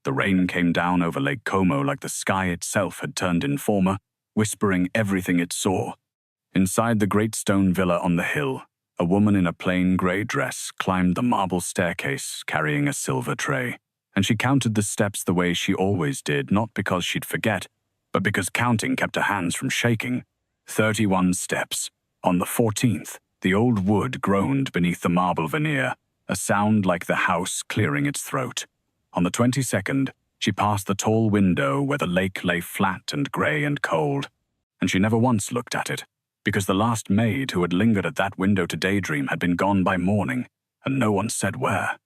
The rain came down over Lake Como like the sky itself had turned informer, whispering everything it saw. Inside the great stone villa on the hill, a woman in a plain grey dress climbed the marble staircase carrying a silver tray, and she counted the steps the way she always did, not because she'd forget, but because counting kept her hands from shaking. 31 steps. On the 14th, the old wood groaned beneath the marble veneer, a sound like the house clearing its throat. On the 22nd, she passed the tall window where the lake lay flat and grey and cold, and she never once looked at it, because the last maid who had lingered at that window to daydream had been gone by morning, and no one said where.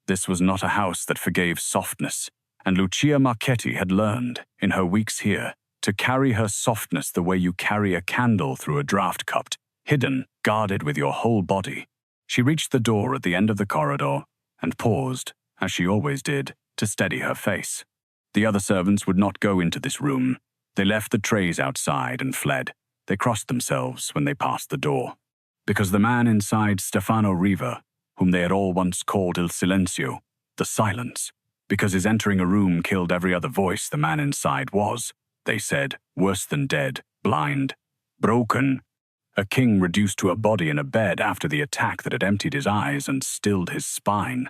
This was not a house that forgave softness, and Lucia Marchetti had learned, in her weeks here, to carry her softness the way you carry a candle through a draught cup, hidden, guarded with your whole body. She reached the door at the end of the corridor and paused, as she always did, to steady her face. The other servants would not go into this room. They left the trays outside and fled. They crossed themselves when they passed the door. Because the man inside, Stefano Riva, whom they had all once called Il Silenzio, the silence, because his entering a room killed every other voice the man inside was, they said, worse than dead, blind, broken, a king reduced to a body in a bed after the attack that had emptied his eyes and stilled his spine.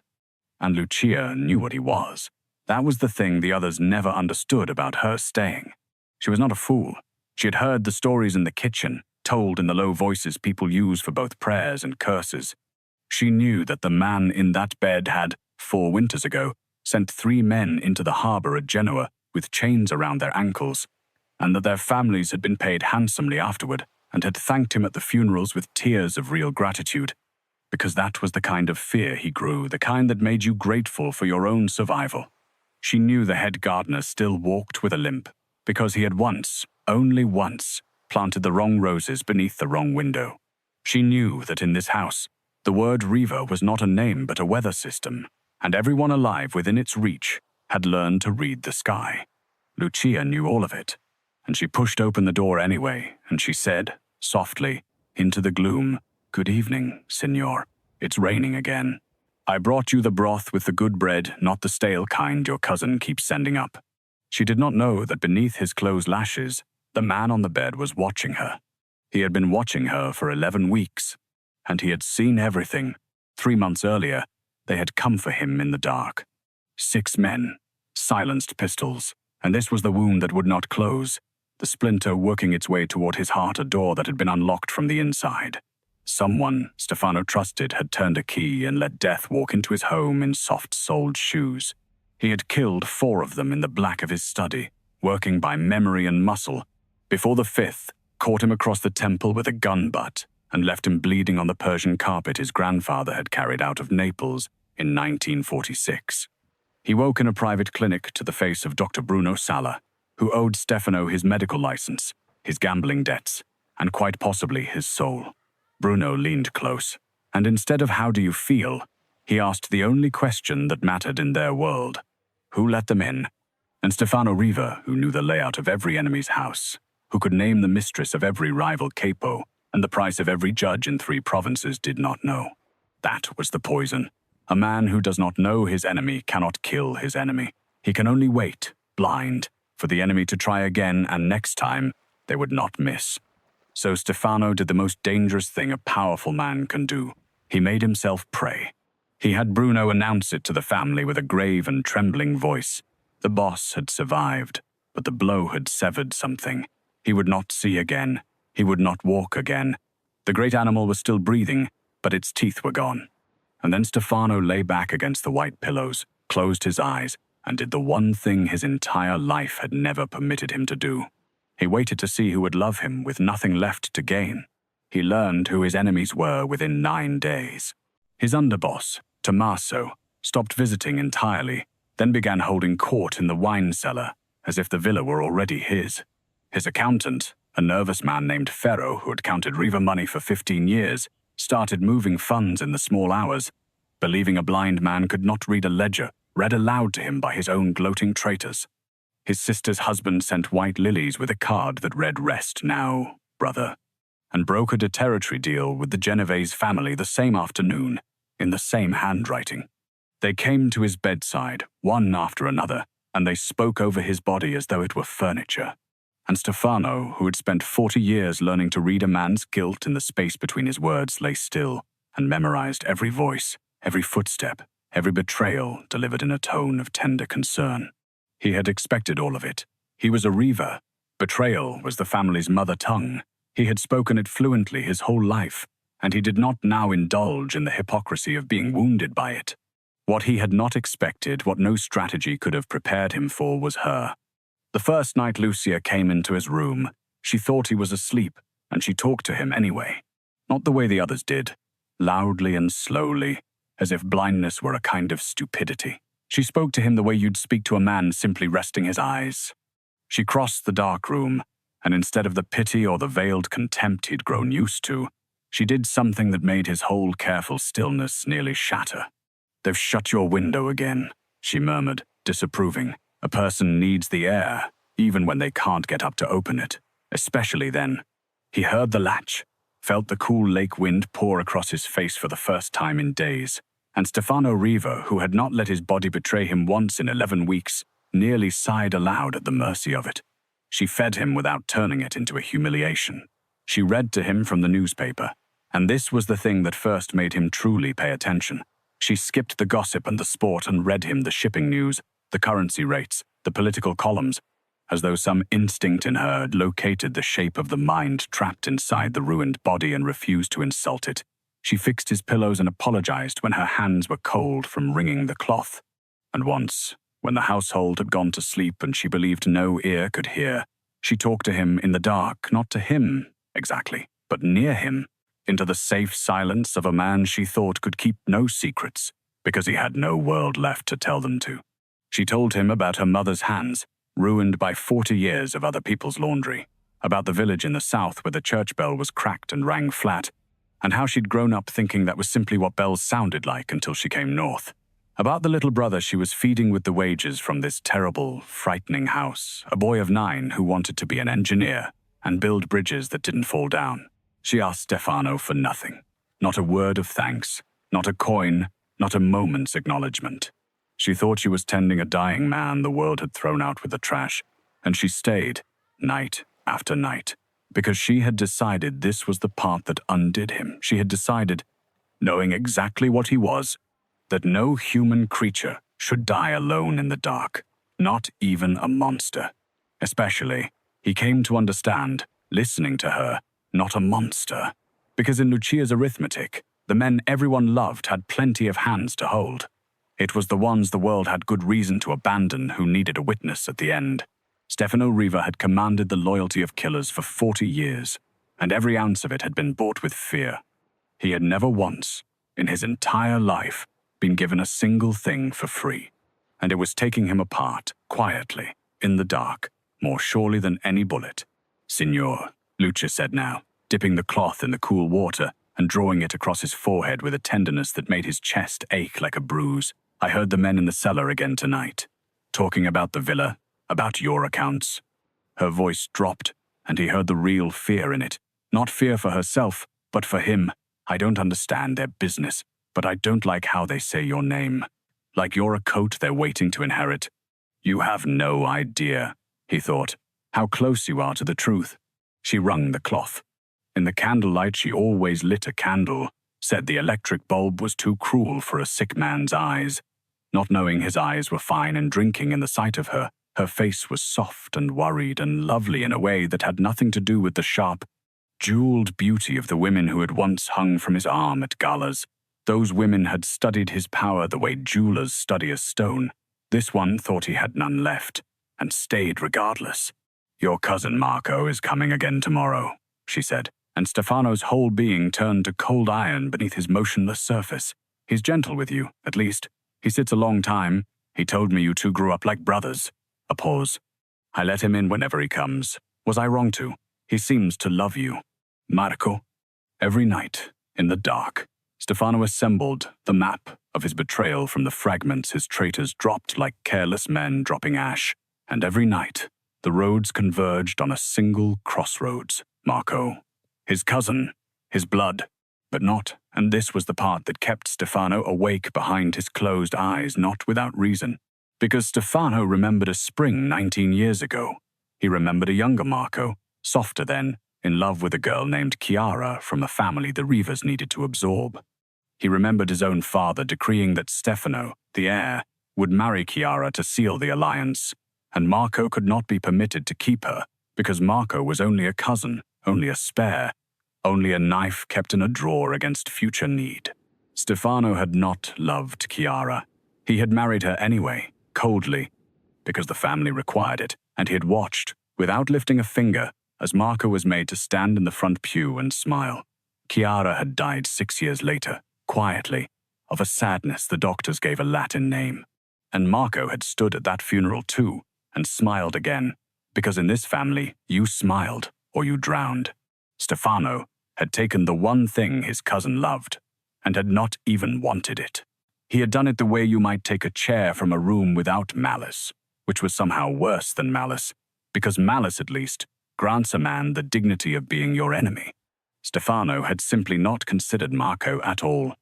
And Lucia knew what he was. That was the thing the others never understood about her staying. She was not a fool. She had heard the stories in the kitchen, told in the low voices people use for both prayers and curses. She knew that the man in that bed had, 4 winters ago, sent 3 men into the harbor at Genoa with chains around their ankles, and that their families had been paid handsomely afterward and had thanked him at the funerals with tears of real gratitude, because that was the kind of fear he grew, the kind that made you grateful for your own survival. She knew the head gardener still walked with a limp, because he had once, only once, planted the wrong roses beneath the wrong window. She knew that in this house, the word Riva was not a name but a weather system, and everyone alive within its reach had learned to read the sky. Lucia knew all of it, and she pushed open the door anyway, and she said, softly, into the gloom, "Good evening, Signor. It's raining again. I brought you the broth with the good bread, not the stale kind your cousin keeps sending up." She did not know that beneath his closed lashes, the man on the bed was watching her. He had been watching her for 11 weeks, and he had seen everything. 3 months earlier, they had come for him in the dark. 6 men, silenced pistols, and this was the wound that would not close, the splinter working its way toward his heart, a door that had been unlocked from the inside. Someone Stefano trusted had turned a key and let death walk into his home in soft-soled shoes. He had killed 4 of them in the black of his study, working by memory and muscle, before the 5th caught him across the temple with a gun butt and left him bleeding on the Persian carpet his grandfather had carried out of Naples in 1946. He woke in a private clinic to the face of Dr. Bruno Sala, who owed Stefano his medical license, his gambling debts, and quite possibly his soul. Bruno leaned close, and instead of "How do you feel?" he asked the only question that mattered in their world: who let them in? And Stefano Riva, who knew the layout of every enemy's house, who could name the mistress of every rival capo and the price of every judge in 3 provinces, did not know. That was the poison. A man who does not know his enemy cannot kill his enemy. He can only wait, blind, for the enemy to try again, and next time they would not miss. So Stefano did the most dangerous thing a powerful man can do. He made himself pray. He had Bruno announce it to the family with a grave and trembling voice. The boss had survived, but the blow had severed something. He would not see again. He would not walk again. The great animal was still breathing, but its teeth were gone. And then Stefano lay back against the white pillows, closed his eyes, and did the one thing his entire life had never permitted him to do. He waited to see who would love him with nothing left to gain. He learned who his enemies were within 9 days. His underboss, Tommaso, stopped visiting entirely, then began holding court in the wine cellar, as if the villa were already his. His accountant, a nervous man named Ferro who had counted Riva money for 15 years, started moving funds in the small hours. Believing a blind man could not read a ledger, read aloud to him by his own gloating traitors. His sister's husband sent white lilies with a card that read, "Rest now, brother," and brokered a territory deal with the Genovese family the same afternoon, in the same handwriting. They came to his bedside, one after another, and they spoke over his body as though it were furniture. And Stefano, who had spent 40 years learning to read a man's guilt in the space between his words, lay still and memorized every voice, every footstep, every betrayal delivered in a tone of tender concern. He had expected all of it. He was a Reaver. Betrayal was the family's mother tongue. He had spoken it fluently his whole life, and he did not now indulge in the hypocrisy of being wounded by it. What he had not expected, what no strategy could have prepared him for, was her. The first night Lucia came into his room, she thought he was asleep, and she talked to him anyway. Not the way the others did, loudly and slowly, as if blindness were a kind of stupidity. She spoke to him the way you'd speak to a man simply resting his eyes. She crossed the dark room, and instead of the pity or the veiled contempt he'd grown used to, she did something that made his whole careful stillness nearly shatter. "They've shut your window again," she murmured, disapproving. "A person needs the air, even when they can't get up to open it, especially then." He heard the latch, felt the cool lake wind pour across his face for the first time in days, and Stefano Riva, who had not let his body betray him once in 11 weeks, nearly sighed aloud at the mercy of it. She fed him without turning it into a humiliation. She read to him from the newspaper, and this was the thing that first made him truly pay attention. She skipped the gossip and the sport and read him the shipping news, the currency rates, the political columns, as though some instinct in her had located the shape of the mind trapped inside the ruined body and refused to insult it. She fixed his pillows and apologized when her hands were cold from wringing the cloth. And once, when the household had gone to sleep and she believed no ear could hear, she talked to him in the dark, not to him, exactly, but near him, into the safe silence of a man she thought could keep no secrets, because he had no world left to tell them to. She told him about her mother's hands, ruined by 40 years of other people's laundry, about the village in the south where the church bell was cracked and rang flat, and how she'd grown up thinking that was simply what bells sounded like until she came north. About the little brother she was feeding with the wages from this terrible, frightening house, a boy of 9 who wanted to be an engineer and build bridges that didn't fall down. She asked Stefano for nothing. Not a word of thanks, not a coin, not a moment's acknowledgement. She thought she was tending a dying man the world had thrown out with the trash, and she stayed, night after night, because she had decided this was the part that undid him. She had decided, knowing exactly what he was, that no human creature should die alone in the dark, not even a monster. Especially, he came to understand, listening to her, not a monster, because in Lucia's arithmetic, the men everyone loved had plenty of hands to hold. It was the ones the world had good reason to abandon who needed a witness at the end. Stefano Riva had commanded the loyalty of killers for 40 years, and every ounce of it had been bought with fear. He had never once, in his entire life, been given a single thing for free, and it was taking him apart, quietly, in the dark, more surely than any bullet. "Signor," Lucia said now, dipping the cloth in the cool water and drawing it across his forehead with a tenderness that made his chest ache like a bruise. "I heard the men in the cellar again tonight, talking about the villa, about your accounts." Her voice dropped, and he heard the real fear in it. Not fear for herself, but for him. "I don't understand their business, but I don't like how they say your name. Like you're a coat they're waiting to inherit. You have no idea," he thought, "how close you are to the truth." She wrung the cloth. In the candlelight she always lit a candle, said the electric bulb was too cruel for a sick man's eyes. Not knowing his eyes were fine and drinking in the sight of her, her face was soft and worried and lovely in a way that had nothing to do with the sharp, jeweled beauty of the women who had once hung from his arm at galas. Those women had studied his power the way jewelers study a stone. This one thought he had none left, and stayed regardless. "Your cousin Marco is coming again tomorrow," she said, and Stefano's whole being turned to cold iron beneath his motionless surface. "He's gentle with you, at least. He sits a long time. He told me you two grew up like brothers." A pause. "I let him in whenever he comes. Was I wrong to? He seems to love you." "Marco?" Every night, in the dark, Stefano assembled the map of his betrayal from the fragments his traitors dropped like careless men dropping ash, and every night, the roads converged on a single crossroads. Marco. His cousin. His blood. But not, and this was the part that kept Stefano awake behind his closed eyes, not without reason. Because Stefano remembered a spring 19 years ago. He remembered a younger Marco, softer then, in love with a girl named Chiara from a family the Rivas needed to absorb. He remembered his own father decreeing that Stefano, the heir, would marry Chiara to seal the alliance, and Marco could not be permitted to keep her because Marco was only a cousin, only a spare, only a knife kept in a drawer against future need. Stefano had not loved Chiara. He had married her anyway, coldly, because the family required it, and he had watched, without lifting a finger, as Marco was made to stand in the front pew and smile. Chiara had died 6 years later, quietly, of a sadness the doctors gave a Latin name. And Marco had stood at that funeral too, and smiled again, because in this family, you smiled or you drowned. Stefano had taken the one thing his cousin loved, and had not even wanted it. He had done it the way you might take a chair from a room without malice, which was somehow worse than malice, because malice, at least, grants a man the dignity of being your enemy. Stefano had simply not considered Marco at all.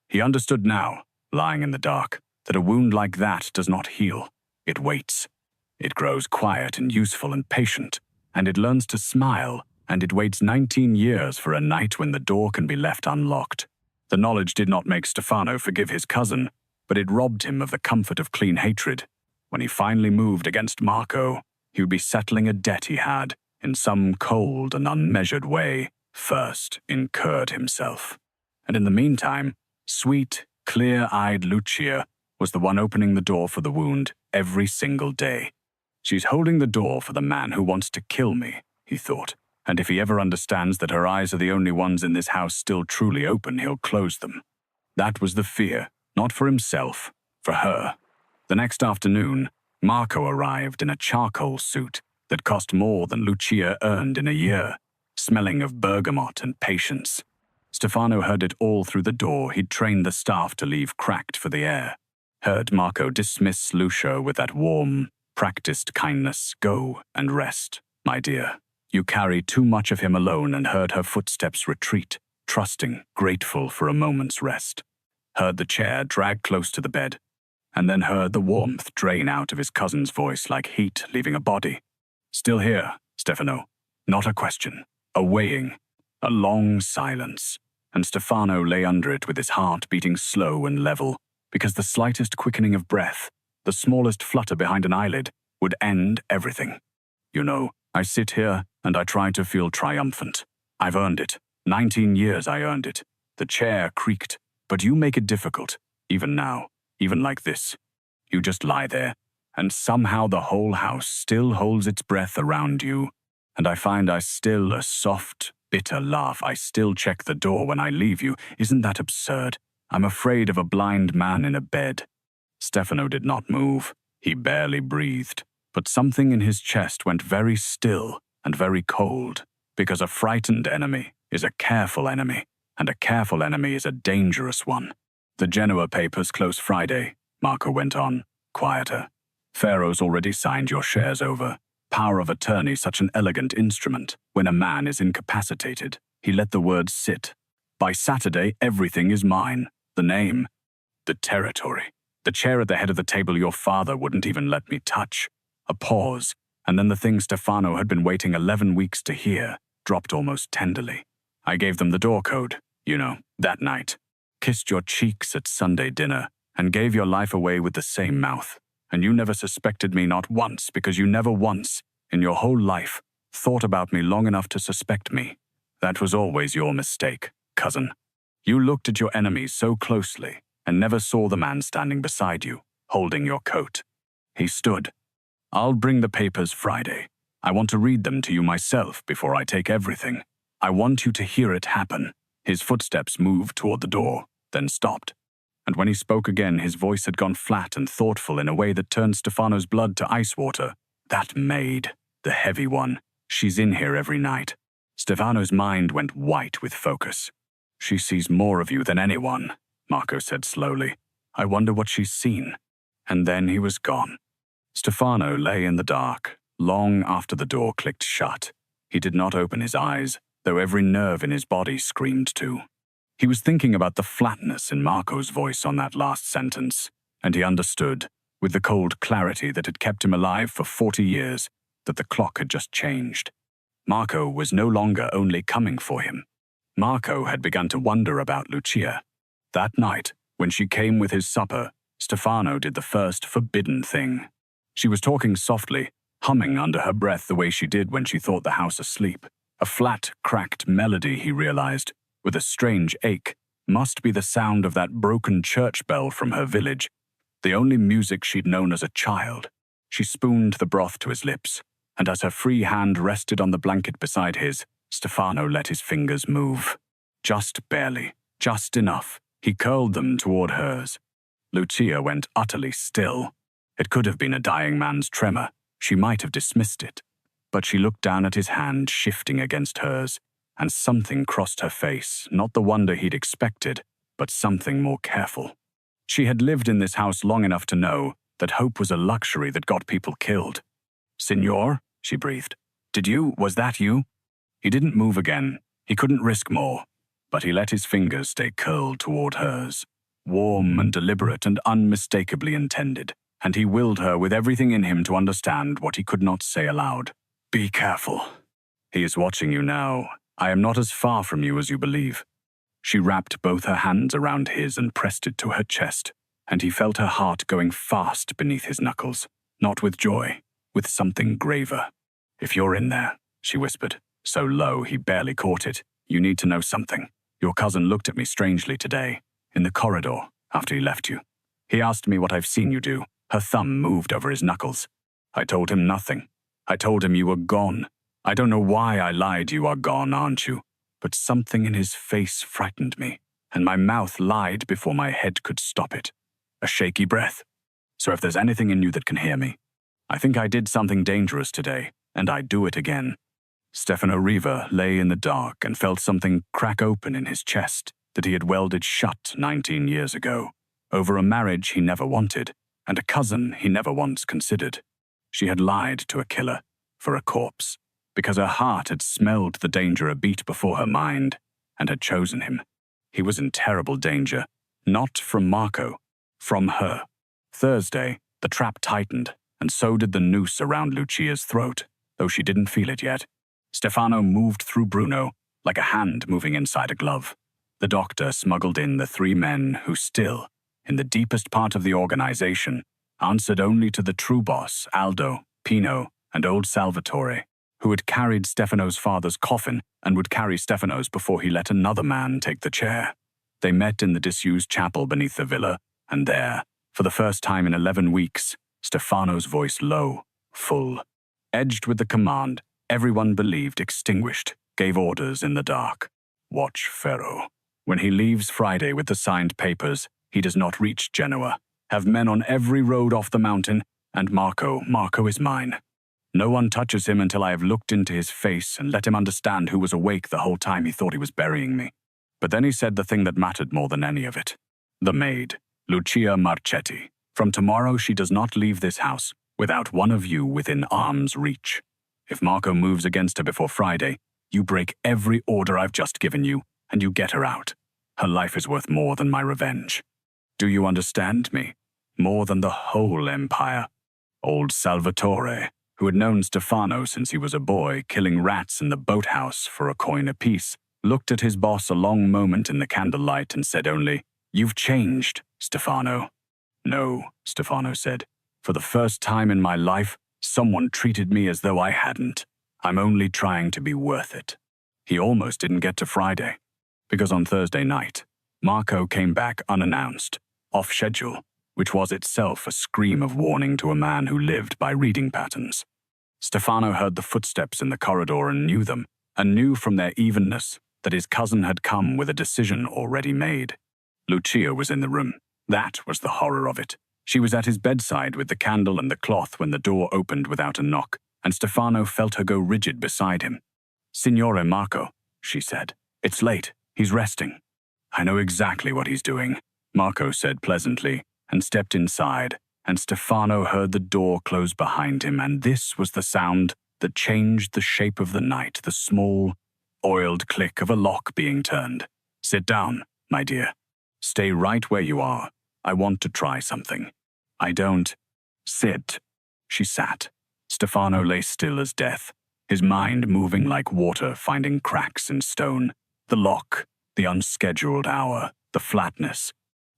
He understood now, lying in the dark, that a wound like that does not heal. It waits. It grows quiet and useful and patient, and it learns to smile, and it waits 19 years for a night when the door can be left unlocked. The knowledge did not make Stefano forgive his cousin, but it robbed him of the comfort of clean hatred. When he finally moved against Marco, he would be settling a debt he had, in some cold and unmeasured way, first incurred himself. And in the meantime, sweet, clear-eyed Lucia was the one opening the door for the wound every single day. She's holding the door for the man who wants to kill me, he thought, and if he ever understands that her eyes are the only ones in this house still truly open, he'll close them. That was the fear, not for himself, for her. The next afternoon, Marco arrived in a charcoal suit that cost more than Lucia earned in a year, smelling of bergamot and patience. Stefano heard it all through the door. He'd trained the staff to leave cracked for the air. Heard Marco dismiss Lucia with that warm, practiced kindness. Go and rest, my dear. You carry too much of him alone, and heard her footsteps retreat, trusting, grateful for a moment's rest. Heard the chair drag close to the bed, and then heard the warmth drain out of his cousin's voice like heat leaving a body. Still here, Stefano. Not a question. A weighing. A long silence. And Stefano lay under it with his heart beating slow and level, because the slightest quickening of breath, the smallest flutter behind an eyelid, would end everything. You know, I sit here and I try to feel triumphant. I've earned it. 19 years I earned it. The chair creaked, but you make it difficult, even now, even like this. You just lie there, and somehow the whole house still holds its breath around you, and I find I still a soft, bitter laugh. I still check the door when I leave you. Isn't that absurd? I'm afraid of a blind man in a bed. Stefano did not move. He barely breathed, but something in his chest went very still and very cold, because a frightened enemy is a careful enemy, and a careful enemy is a dangerous one. The Genoa papers close Friday, Marco went on, quieter. Pharaoh's already signed your shares over. Power of attorney, such an elegant instrument. When a man is incapacitated, he let the words sit. By Saturday, everything is mine. The name, the territory, the chair at the head of the table your father wouldn't even let me touch. A pause, and then the thing Stefano had been waiting 11 weeks to hear dropped almost tenderly. I gave them the door code, you know, that night. Kissed your cheeks at Sunday dinner, and gave your life away with the same mouth. And you never suspected me, not once, because you never once, in your whole life, thought about me long enough to suspect me. That was always your mistake, cousin. You looked at your enemies so closely, and never saw the man standing beside you, holding your coat. He stood. I'll bring the papers Friday. I want to read them to you myself before I take everything. I want you to hear it happen. His footsteps moved toward the door, then stopped. And when he spoke again, his voice had gone flat and thoughtful in a way that turned Stefano's blood to ice water. That Maid, the heavy one, she's in here every night. Stefano's mind went white with focus. She sees more of you than anyone, Marco said slowly. I wonder what she's seen. And then he was gone. Stefano lay in the dark, long after the door clicked shut. He did not open his eyes, though every nerve in his body screamed to. He was thinking about the flatness in Marco's voice on that last sentence, and he understood. with the cold clarity that had kept him alive for 40 years, that the clock had just changed. Marco was no longer only coming for him. Marco had begun to wonder about Lucia. That night, when she came with his supper, Stefano did the first forbidden thing. She was talking softly, humming under her breath the way she did when she thought the house asleep. A flat, cracked melody, he realized, with a strange ache, must be the sound of that broken church bell from her village, the only music she'd known as a child. She spooned the broth to his lips, and as her free hand rested on the blanket beside his, Stefano let his fingers move. Just barely, just enough. He curled them toward hers. Lucia went utterly still. It could have been a dying man's tremor. She might have dismissed it. But she looked down at his hand shifting against hers, and something crossed her face, not the wonder he'd expected, but something more careful. She had lived in this house long enough to know that hope was a luxury that got people killed. "Signor?" she breathed. Was that you?" He didn't move again. He couldn't risk more. But he let his fingers stay curled toward hers, warm and deliberate and unmistakably intended, and he willed her with everything in him to understand what he could not say aloud. "Be careful. He is watching you now. I am not as far from you as you believe." She wrapped both her hands around his and pressed it to her chest, and he felt her heart going fast beneath his knuckles, not with joy, with something graver. "If you're in there," she whispered, so low he barely caught it, "you need to know something. Your cousin looked at me strangely today, in the corridor, after he left you. He asked me what I've seen you do." Her thumb moved over his knuckles. "I told him nothing. I told him you were gone. I don't know why I lied. You are gone, aren't you? But something in his face frightened me, and my mouth lied before my head could stop it. A shaky breath. So if there's anything in you that can hear me, I think I did something dangerous today, and I'd do it again." Stefano Riva lay in the dark and felt something crack open in his chest that he had welded shut 19 years ago, over a marriage he never wanted, and a cousin he never once considered. She had lied to a killer, for a corpse, because her heart had smelled the danger a beat before her mind, and had chosen him. He was in terrible danger, not from Marco, from her. Thursday, the trap tightened, and so did the noose around Lucia's throat, though she didn't feel it yet. Stefano moved through Bruno, like a hand moving inside a glove. The doctor smuggled in the three men who still, in the deepest part of the organization, answered only to the true boss, Aldo, Pino, and old Salvatore, who had carried Stefano's father's coffin and would carry Stefano's before he let another man take the chair. They met in the disused chapel beneath the villa, and there, for the first time in 11 weeks, Stefano's voice low, full, edged with the command everyone believed extinguished, gave orders in the dark. "Watch Ferro. When he leaves Friday with the signed papers, he does not reach Genoa. Have men on every road off the mountain, and Marco is mine. No one touches him until I have looked into his face and let him understand who was awake the whole time he thought he was burying me." But then he said the thing that mattered more than any of it. The maid, Lucia Marchetti. "From tomorrow she does not leave this house without one of you within arm's reach. If Marco moves against her before Friday, you break every order I've just given you, and you get her out. Her life is worth more than my revenge. Do you understand me? More than the whole empire." Old Salvatore, who had known Stefano since he was a boy, killing rats in the boathouse for a coin apiece, looked at his boss a long moment in the candlelight and said only, "You've changed, Stefano." "No," Stefano said. "For the first time in my life, someone treated me as though I hadn't. I'm only trying to be worth it." He almost didn't get to Friday, because on Thursday night, Marco came back unannounced, off schedule, which was itself a scream of warning to a man who lived by reading patterns. Stefano heard the footsteps in the corridor and knew them, and knew from their evenness that his cousin had come with a decision already made. Lucia was in the room. That was the horror of it. She was at his bedside with the candle and the cloth when the door opened without a knock, and Stefano felt her go rigid beside him. "Signore Marco," she said. "It's late. He's resting." "I know exactly what he's doing," Marco said pleasantly, and stepped inside, and Stefano heard the door close behind him, and this was the sound that changed the shape of the night, the small, oiled click of a lock being turned. "Sit down, my dear. Stay right where you are. I want to try something." "I don't," Sit. She sat. Stefano lay still as death, his mind moving like water finding cracks in stone. The lock, the unscheduled hour, the flatness.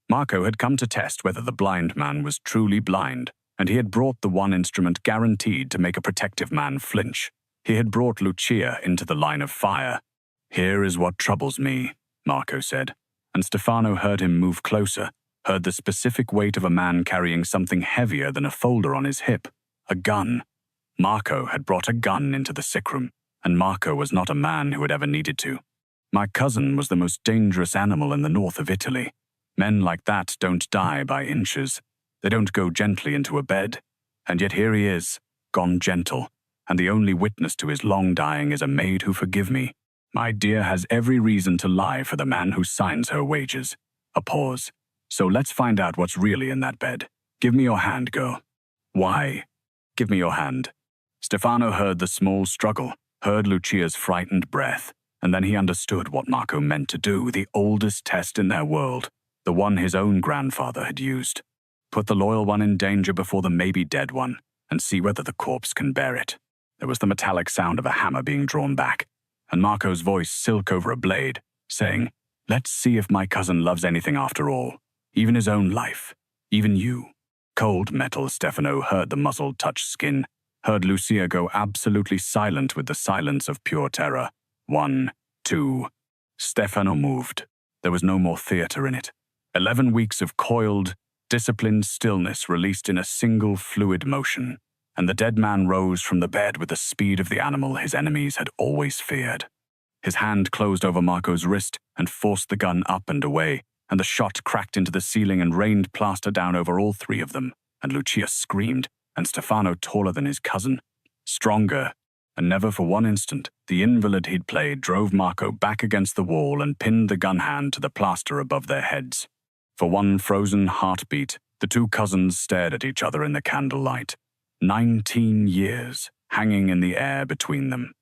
Marco had come to test whether the blind man was truly blind, and he had brought the one instrument guaranteed to make a protective man flinch. He had brought Lucia into the line of fire. Here is what troubles me, Marco said, and Stefano heard him move closer, heard the specific weight of a man carrying something heavier than a folder on his hip, a gun. Marco had brought a gun into the sick room, and Marco was not a man who had ever needed to. My cousin was the most dangerous animal in the north of Italy. Men like that don't die by inches. They don't go gently into a bed. And yet here he is, gone gentle, and the only witness to his long dying is a maid who forgive me. My dear has every reason to lie for the man who signs her wages. A pause. So let's find out what's really in that bed. Give me your hand, girl. Why? Give me your hand. Stefano heard the small struggle, heard Lucia's frightened breath, and then he understood what Marco meant to do, the oldest test in their world, the one his own grandfather had used. Put the loyal one in danger before the maybe-dead one, and see whether the corpse can bear it. There was the metallic sound of a hammer being drawn back, and Marco's voice silk over a blade, saying, "Let's see if my cousin loves anything after all, even his own life, even you." Cold metal. Stefano heard the muzzle touch skin, heard Lucia go absolutely silent with the silence of pure terror. 1, 2. Stefano moved. There was no more theater in it. 11 weeks of coiled, disciplined stillness released in a single fluid motion, and the dead man rose from the bed with the speed of the animal his enemies had always feared. His hand closed over Marco's wrist and forced the gun up and away, and the shot cracked into the ceiling and rained plaster down over all three of them, and Lucia screamed, and Stefano, taller than his cousin, stronger, and never for one instant, the invalid he'd played drove Marco back against the wall and pinned the gun hand to the plaster above their heads. For one frozen heartbeat, the two cousins stared at each other in the candlelight. 19 years, hanging in the air between them.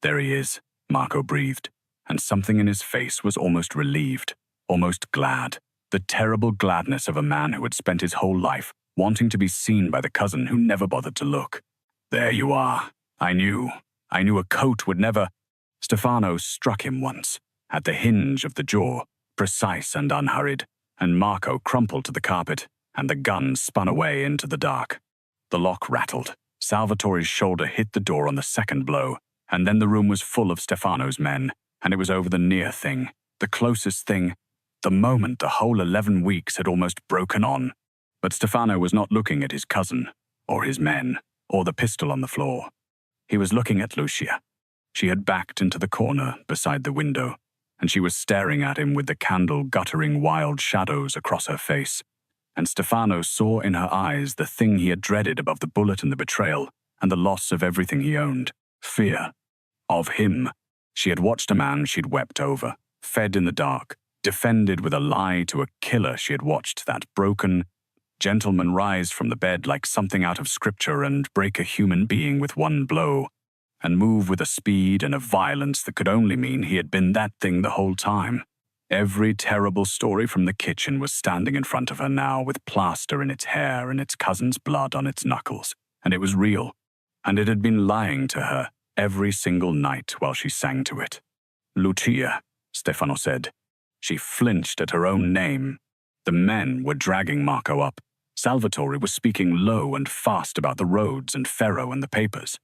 There he is, Marco breathed, and something in his face was almost relieved, almost glad, the terrible gladness of a man who had spent his whole life wanting to be seen by the cousin who never bothered to look. There you are. I knew a coat would never. Stefano struck him once, at the hinge of the jaw, precise and unhurried, and Marco crumpled to the carpet, and the gun spun away into the dark. The lock rattled. Salvatore's shoulder hit the door on the second blow, and then the room was full of Stefano's men, and it was over the near thing, the closest thing, the moment the whole 11 weeks had almost broken on. But Stefano was not looking at his cousin, or his men, or the pistol on the floor. He was looking at Lucia. She had backed into the corner beside the window, and she was staring at him with the candle guttering wild shadows across her face. And Stefano saw in her eyes the thing he had dreaded above the bullet and the betrayal, and the loss of everything he owned. Fear. Of him. She had watched a man she'd wept over, fed in the dark, defended with a lie to a killer she had watched that broken gentleman rise from the bed like something out of scripture and break a human being with one blow, and move with a speed and a violence that could only mean he had been that thing the whole time. Every terrible story from the kitchen was standing in front of her now with plaster in its hair and its cousin's blood on its knuckles, and it was real, and it had been lying to her every single night while she sang to it. Lucia, Stefano said. She flinched at her own name. The men were dragging Marco up. Salvatore was speaking low and fast about the roads and Ferro and the papers.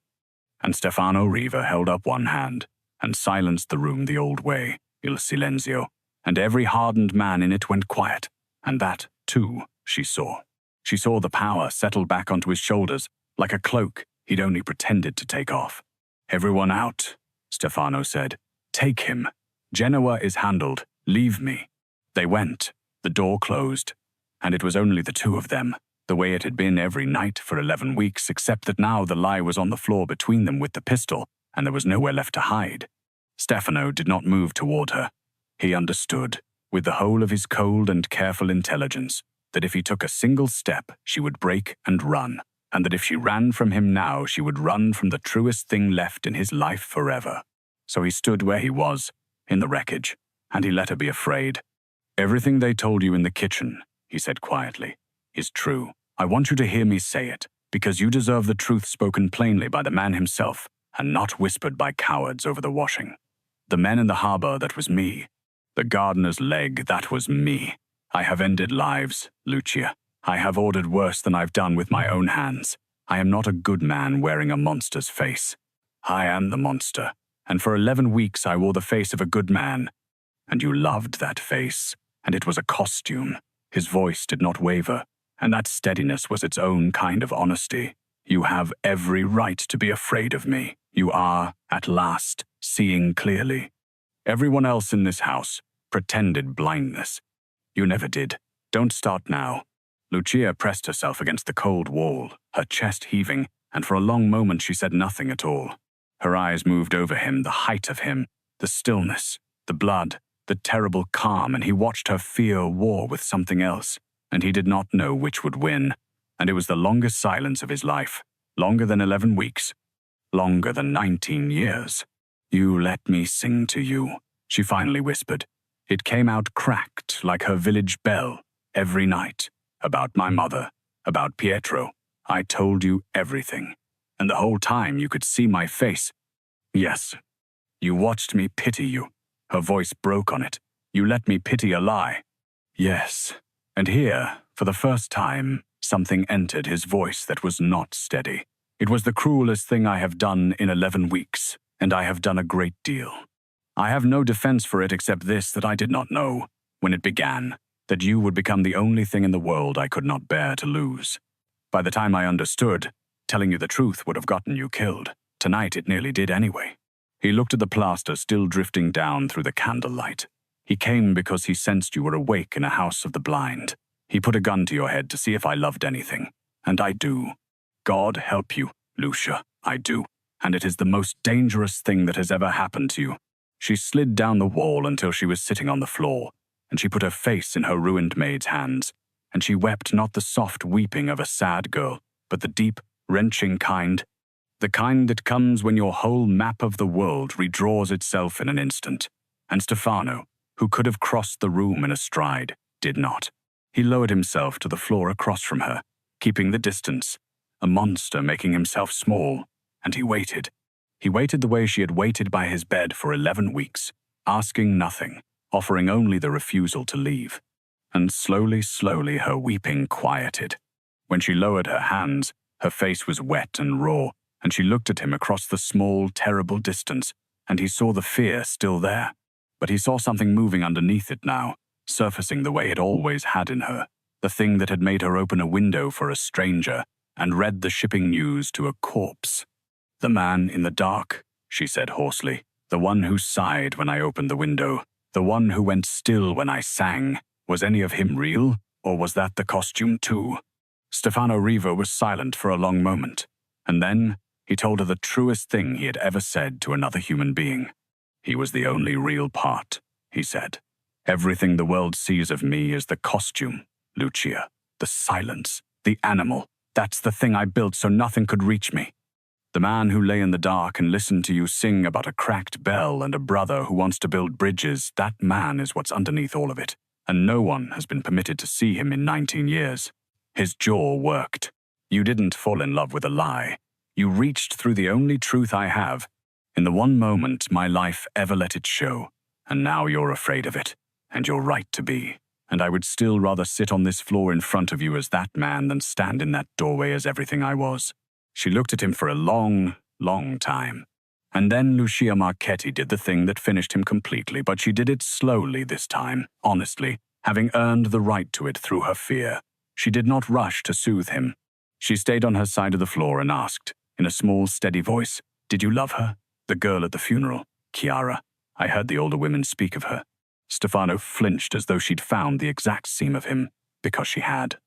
And Stefano Riva held up one hand and silenced the room the old way, il silenzio, and every hardened man in it went quiet, and that, too, she saw. She saw the power settle back onto his shoulders, like a cloak he'd only pretended to take off. "Everyone out," Stefano said. "Take him. Genoa is handled. Leave me." They went. The door closed, and it was only the two of them, the way it had been every night for 11 weeks, except that now the lie was on the floor between them with the pistol, and there was nowhere left to hide. Stefano did not move toward her. He understood, with the whole of his cold and careful intelligence, that if he took a single step, she would break and run, and that if she ran from him now, she would run from the truest thing left in his life forever. So he stood where he was, in the wreckage, and he let her be afraid. "Everything they told you in the kitchen," he said quietly, "is true. I want you to hear me say it. Because you deserve the truth spoken plainly by the man himself, and not whispered by cowards over the washing. The men in the harbor, that was me. The gardener's leg, that was me. I have ended lives, Lucia. I have ordered worse than I've done with my own hands. I am not a good man wearing a monster's face. I am the monster, and for 11 weeks I wore the face of a good man. And you loved that face, and it was a costume. His voice did not waver, and that steadiness was its own kind of honesty. You have every right to be afraid of me. You are, at last, seeing clearly. Everyone else in this house pretended blindness. You never did. Don't start now. Lucia pressed herself against the cold wall, her chest heaving, and for a long moment she said nothing at all. Her eyes moved over him, the height of him, the stillness, the blood, the terrible calm, and he watched her fear war with something else, and he did not know which would win. And it was the longest silence of his life, longer than 11 weeks, longer than 19 years. You let me sing to you, she finally whispered. It came out cracked like her village bell every night. About my mother, about Pietro. I told you everything. And the whole time you could see my face. Yes, you watched me pity you. Her voice broke on it. You let me pity a lie. Yes. And here, for the first time, something entered his voice that was not steady. It was the cruelest thing I have done in 11 weeks, and I have done a great deal. I have no defense for it except this, that I did not know, when it began, that you would become the only thing in the world I could not bear to lose. By the time I understood, telling you the truth would have gotten you killed. Tonight it nearly did anyway. He looked at the plaster still drifting down through the candlelight. He came because he sensed you were awake in a house of the blind. He put a gun to your head to see if I loved anything. And I do. God help you, Lucia, I do. And it is the most dangerous thing that has ever happened to you. She slid down the wall until she was sitting on the floor, and she put her face in her ruined maid's hands, and she wept not the soft weeping of a sad girl, but the deep, wrenching kind, the kind that comes when your whole map of the world redraws itself in an instant. And Stefano, who could have crossed the room in a stride, did not. He lowered himself to the floor across from her, keeping the distance, a monster making himself small, and he waited. He waited the way she had waited by his bed for 11 weeks, asking nothing, offering only the refusal to leave. And slowly, slowly her weeping quieted. When she lowered her hands, her face was wet and raw, and she looked at him across the small, terrible distance, and he saw the fear still there. But he saw something moving underneath it now, surfacing the way it always had in her, the thing that had made her open a window for a stranger and read the shipping news to a corpse. The man in the dark, she said hoarsely, the one who sighed when I opened the window, the one who went still when I sang. Was any of him real, or was that the costume too? Stefano Riva was silent for a long moment, and then he told her the truest thing he had ever said to another human being. He was the only real part, he said. Everything the world sees of me is the costume, Lucia, the silence, the animal. That's the thing I built so nothing could reach me. The man who lay in the dark and listened to you sing about a cracked bell and a brother who wants to build bridges, that man is what's underneath all of it, and no one has been permitted to see him in 19 years. His jaw worked. You didn't fall in love with a lie. You reached through the only truth I have. In the one moment my life ever let it show, and now you're afraid of it, and you're right to be. And I would still rather sit on this floor in front of you as that man than stand in that doorway as everything I was. She looked at him for a long, long time. And then Lucia Marchetti did the thing that finished him completely, but she did it slowly this time, honestly, having earned the right to it through her fear. She did not rush to soothe him. She stayed on her side of the floor and asked, in a small, steady voice, "Did you love her? The girl at the funeral, Chiara. I heard the older women speak of her." Stefano flinched as though she'd found the exact seam of him, because she had.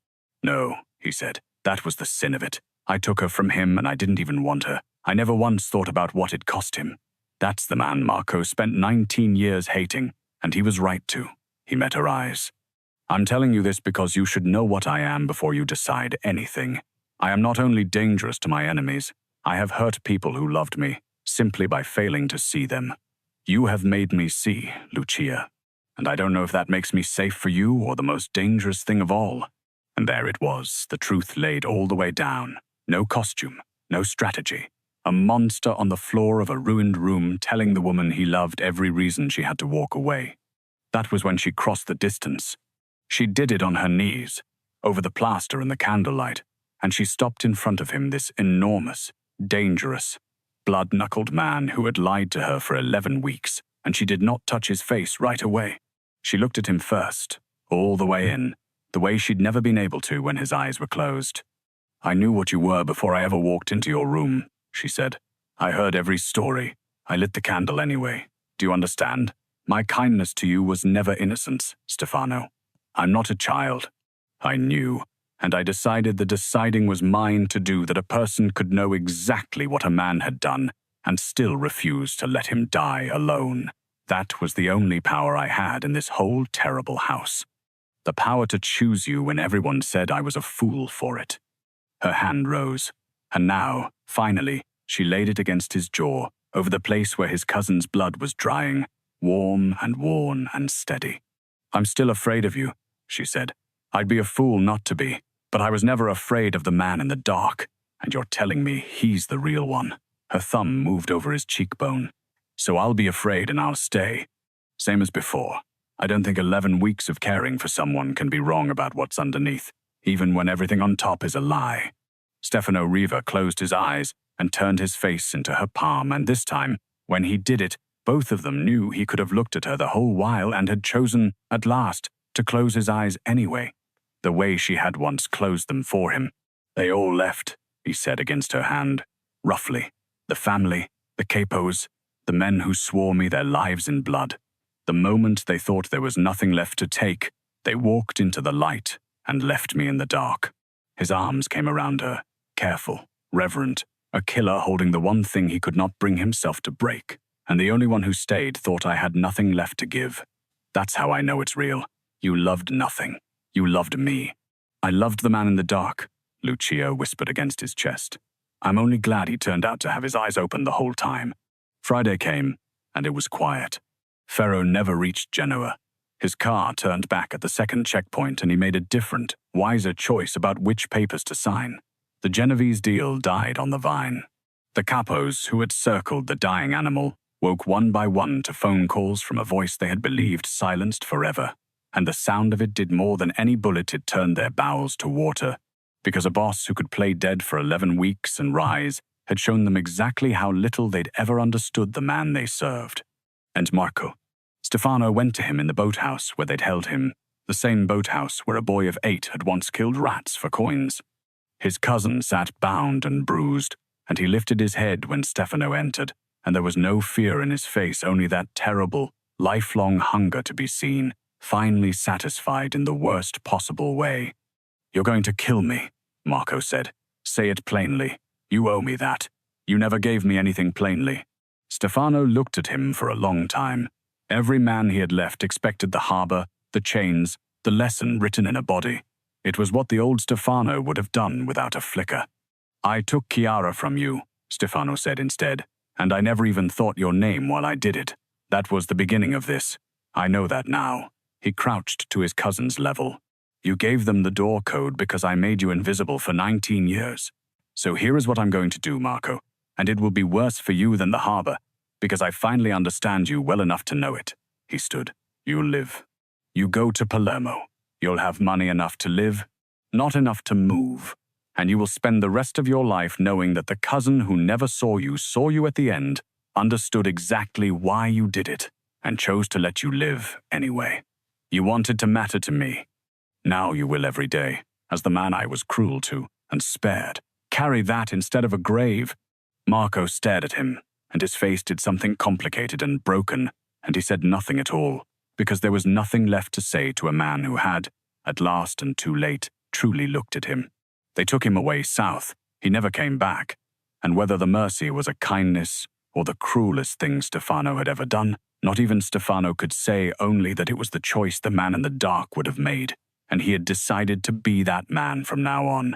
"No," he said, "that was the sin of it. I took her from him and I didn't even want her. I never once thought about what it cost him. That's the man Marco spent 19 years hating, and he was right to." He met her eyes. "I'm telling you this because you should know what I am before you decide anything. I am not only dangerous to my enemies, I have hurt people who loved me, simply by failing to see them. You have made me see, Lucia. And I don't know if that makes me safe for you or the most dangerous thing of all." And there it was, the truth laid all the way down. No costume, no strategy. A monster on the floor of a ruined room telling the woman he loved every reason she had to walk away. That was when she crossed the distance. She did it on her knees, over the plaster and the candlelight, and she stopped in front of him, this enormous, dangerous, blood-knuckled man who had lied to her for 11 weeks, and she did not touch his face right away. She looked at him first, all the way in, the way she'd never been able to when his eyes were closed. "I knew what you were before I ever walked into your room," she said. "I heard every story. I lit the candle anyway. Do you understand? My kindness to you was never innocence, Stefano. I'm not a child. I knew, and I decided the deciding was mine to do, that a person could know exactly what a man had done and still refuse to let him die alone. That was the only power I had in this whole terrible house. The power to choose you when everyone said I was a fool for it." Her hand rose, and now, finally, she laid it against his jaw, over the place where his cousin's blood was drying, warm and worn and steady. "I'm still afraid of you," she said. "I'd be a fool not to be, but I was never afraid of the man in the dark, and you're telling me he's the real one." Her thumb moved over his cheekbone. "So I'll be afraid and I'll stay. Same as before. I don't think 11 weeks of caring for someone can be wrong about what's underneath, even when everything on top is a lie." Stefano Riva closed his eyes and turned his face into her palm, and this time, when he did it, both of them knew he could have looked at her the whole while and had chosen, at last, to close his eyes anyway, the way she had once closed them for him. "They all left," he said against her hand, roughly. "The family, the capos, the men who swore me their lives in blood. The moment they thought there was nothing left to take, they walked into the light and left me in the dark." His arms came around her, careful, reverent, a killer holding the one thing he could not bring himself to break. "And the only one who stayed thought I had nothing left to give. That's how I know it's real. You loved nothing. You loved me." "I loved the man in the dark," Lucia whispered against his chest. "I'm only glad he turned out to have his eyes open the whole time." Friday came, and it was quiet. Ferro never reached Genoa. His car turned back at the second checkpoint, and he made a different, wiser choice about which papers to sign. The Genovese deal died on the vine. The capos who had circled the dying animal woke one by one to phone calls from a voice they had believed silenced forever, and the sound of it did more than any bullet. It turned their bowels to water, because a boss who could play dead for 11 weeks and rise had shown them exactly how little they'd ever understood the man they served. And Marco. Stefano went to him in the boathouse where they'd held him, the same boathouse where a boy of 8 had once killed rats for coins. His cousin sat bound and bruised, and he lifted his head when Stefano entered, and there was no fear in his face, only that terrible, lifelong hunger to be seen, finally satisfied in the worst possible way. "You're going to kill me," Marco said. "Say it plainly. You owe me that. You never gave me anything plainly." Stefano looked at him for a long time. Every man he had left expected the harbor, the chains, the lesson written in a body. It was what the old Stefano would have done without a flicker. "I took Chiara from you," Stefano said instead, "and I never even thought your name while I did it. That was the beginning of this. I know that now." He crouched to his cousin's level. "You gave them the door code because I made you invisible for 19 years. So here is what I'm going to do, Marco, and it will be worse for you than the harbor, because I finally understand you well enough to know it." He stood. "You'll live. You go to Palermo. You'll have money enough to live, not enough to move, and you will spend the rest of your life knowing that the cousin who never saw you at the end, understood exactly why you did it, and chose to let you live anyway. You wanted to matter to me. Now you will every day, as the man I was cruel to and spared. Carry that instead of a grave." Marco stared at him, and his face did something complicated and broken, and he said nothing at all, because there was nothing left to say to a man who had, at last and too late, truly looked at him. They took him away south. He never came back, and whether the mercy was a kindness or the cruelest thing Stefano had ever done, not even Stefano could say, only that it was the choice the man in the dark would have made, and he had decided to be that man from now on.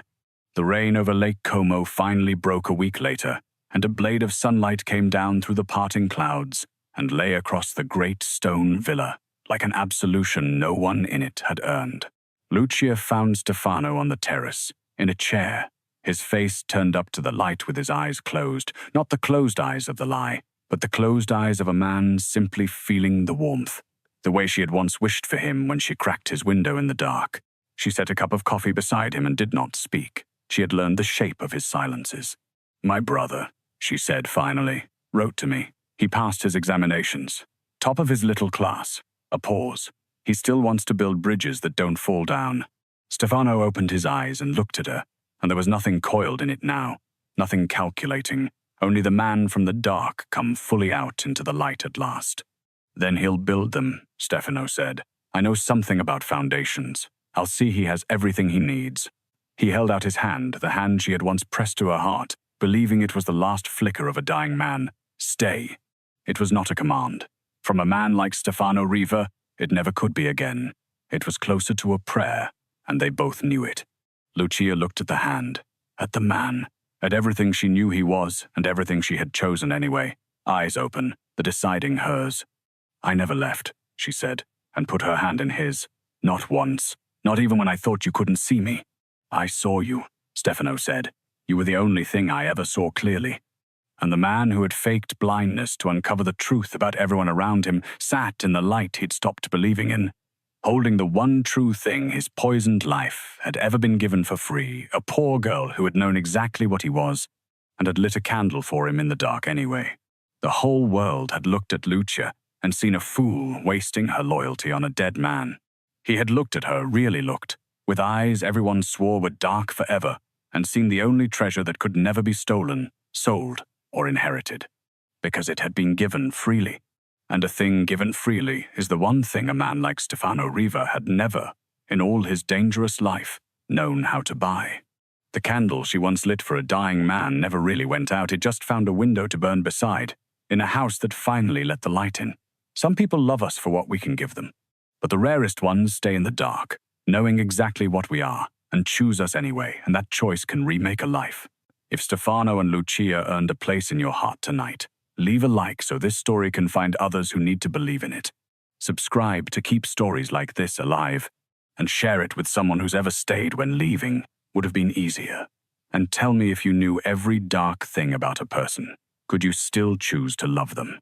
The rain over Lake Como finally broke a week later, and a blade of sunlight came down through the parting clouds and lay across the great stone villa, like an absolution no one in it had earned. Lucia found Stefano on the terrace, in a chair, His face turned up to the light with his eyes closed, not the closed eyes of the lie, but the closed eyes of a man simply feeling the warmth, the way she had once wished for him when she cracked his window in the dark. She set a cup of coffee beside him and did not speak. She had learned the shape of his silences. "My brother," she said finally, "wrote to me. He passed his examinations. Top of his little class." A pause. "He still wants to build bridges that don't fall down." Stefano opened his eyes and looked at her, and there was nothing coiled in it now, nothing calculating, only the man from the dark come fully out into the light at last. "Then he'll build them," Stefano said. "I know something about foundations. I'll see he has everything he needs." He held out his hand, the hand she had once pressed to her heart, believing it was the last flicker of a dying man. "Stay." It was not a command. From a man like Stefano Riva, it never could be again. It was closer to a prayer, and they both knew it. Lucia looked at the hand, at the man, at everything she knew he was and everything she had chosen anyway, eyes open, the deciding hers. "I never left," she said, and put her hand in his. "Not once, not even when I thought you couldn't see me." "I saw you," Stefano said. "You were the only thing I ever saw clearly." And the man who had faked blindness to uncover the truth about everyone around him sat in the light he'd stopped believing in, holding the one true thing his poisoned life had ever been given for free, a poor girl who had known exactly what he was and had lit a candle for him in the dark anyway. The whole world had looked at Lucia and seen a fool wasting her loyalty on a dead man. He had looked at her, really looked, with eyes everyone swore were dark forever, and seen the only treasure that could never be stolen, sold, or inherited, because it had been given freely. And a thing given freely is the one thing a man like Stefano Riva had never, in all his dangerous life, known how to buy. The candle she once lit for a dying man never really went out, it just found a window to burn beside, in a house that finally let the light in. Some people love us for what we can give them, but the rarest ones stay in the dark, knowing exactly what we are, and choose us anyway, and that choice can remake a life. If Stefano and Lucia earned a place in your heart tonight, leave a like so this story can find others who need to believe in it. Subscribe to keep stories like this alive, and share it with someone who's ever stayed when leaving would have been easier. And tell me if you knew every dark thing about a person, could you still choose to love them?